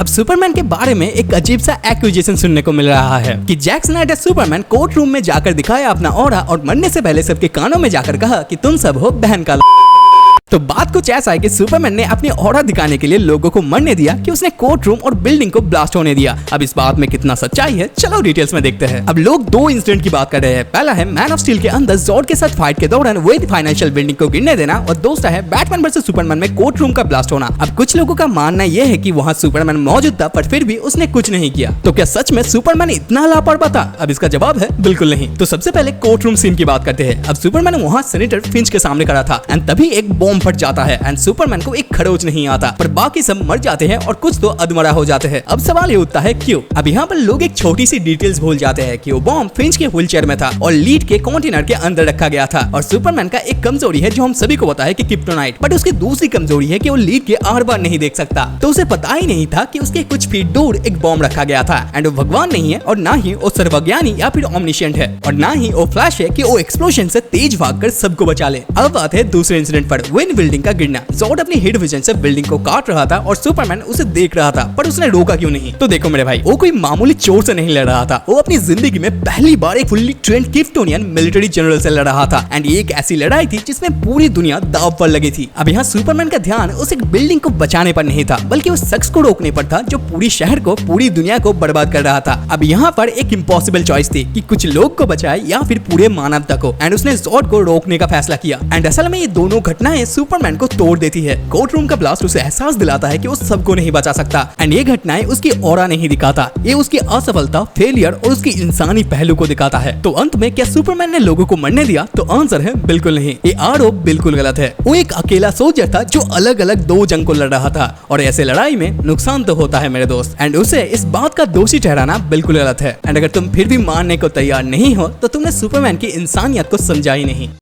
अब सुपरमैन के बारे में एक अजीब सा एक्यूजेशन सुनने को मिल रहा है कि Jack Snyder Superman court room में जाकर दिखाया अपना ऑरा और मरने से पहले सबके कानों में जाकर कहा कि तुम सब हो बहन का। तो बात कुछ ऐसा है कि सुपरमैन ने अपनी ऑरा दिखाने के लिए लोगों को मरने दिया कि उसने कोर्ट रूम और बिल्डिंग को ब्लास्ट होने दिया। अब इस बात में कितना सच्चाई है, चलो डिटेल्स में देखते हैं। अब लोग दो इंसिडेंट की बात कर रहे हैं। पहला है मैन ऑफ स्टील के अंदर जॉर्ड के साथ फाइट के दौरान वेद फाइनेंशियल बिल्डिंग को गिरने देना, और दूसरा है बैटमैन वर्सेस सुपरमैन में कोर्ट रूम का ब्लास्ट होना। अब कुछ लोगों का मानना यह है कि वहाँ सुपरमैन मौजूद था पर फिर भी उसने कुछ नहीं किया। तो क्या सच में सुपरमैन इतना लापरवाह था? अब इसका जवाब है बिल्कुल नहीं। तो सबसे पहले कोर्ट रूम सीन की बात करते हैं। अब सुपरमैन वहाँ सेनेटर फिंच के सामने खड़ा था एंड तभी एक बॉम्ब फट जाता है एंड सुपरमैन को एक खरोच नहीं आता, पर बाकी सब मर जाते हैं और कुछ तो अधमरा हो जाते हैं। अब सवाल ये उठता है क्यों? अब यहाँ पर लोग एक छोटी सी डिटेल्स भूल जाते हैं कि वो बॉम्ब फिंच के व्हीलचेयर में था और लीड के कंटेनर के अंदर रखा गया था। और सुपरमैन का एक कमजोरी है जो हम सभी को पता है कि क्रिप्टोनाइट, बट उसकी दूसरी कमजोरी है कि वो लीड के आर बार नहीं देख सकता। तो उसे पता ही नहीं था कि उसके कुछ फीट दूर एक बॉम्ब रखा गया था एंड वो भगवान नहीं है और ना ही वो सर्वज्ञानी या फिर ओमनिशिएंट है और ना ही वो फ्लैश है कि वो एक्सप्लोजन से तेज भागकर सबको बचा ले। अब बात है दूसरे इंसिडेंट पर, वेन बिल्डिंग का गिरना। जॉर्ड अपनी हेड विजन से बिल्डिंग को काट रहा था और सुपरमैन उसे देख रहा था, पर उसने रोका क्यों नहीं? तो देखो मेरे भाई, वो कोई मामूली चोर से नहीं लड़ रहा था। वो अपनी जिंदगी में पहली बार एक fully trend Kryptonian military general से लड़ रहा था एंड ये एक ऐसी लड़ाई थी जिसमें पूरी दुनिया दांव पर लगी थी। अब यहाँ सुपरमैन का ध्यान उस एक बिल्डिंग को बचाने पर नहीं था, बल्कि उस शख्स को रोकने पर था जो पूरी शहर को, पूरी दुनिया को बर्बाद कर रहा था। अब यहाँ पर एक इम्पॉसिबल चॉइस थी कि कुछ लोग को बचाए या फिर पूरे मानवता को, एंड उसने जॉर्ड को रोकने का फैसला किया। एंड असल में ये दोनों घटनाएं सुपरमैन को तोड़ देती है। कोर्ट रूम का ब्लास्ट उसे एहसास दिलाता है कि वो सबको नहीं बचा सकता एंड ये घटनाएं उसकी ऑरा नहीं दिखाता, ये उसकी असफलता, फेलियर और उसकी इंसानी पहलू को दिखाता है। तो अंत में क्या सुपरमैन ने लोगों को मरने दिया? तो आंसर है बिल्कुल नहीं। ये आरोप बिल्कुल गलत है। वो एक अकेला सोल्जर था जो अलग अलग दो जंग को लड़ रहा था और ऐसे लड़ाई में नुकसान तो होता है मेरे दोस्त, एंड उसे इस बात का दोषी ठहराना बिल्कुल गलत है। एंड अगर तुम फिर भी मानने को तैयार नहीं हो तो तुमने सुपरमैन की इंसानियत को समझा ही नहीं।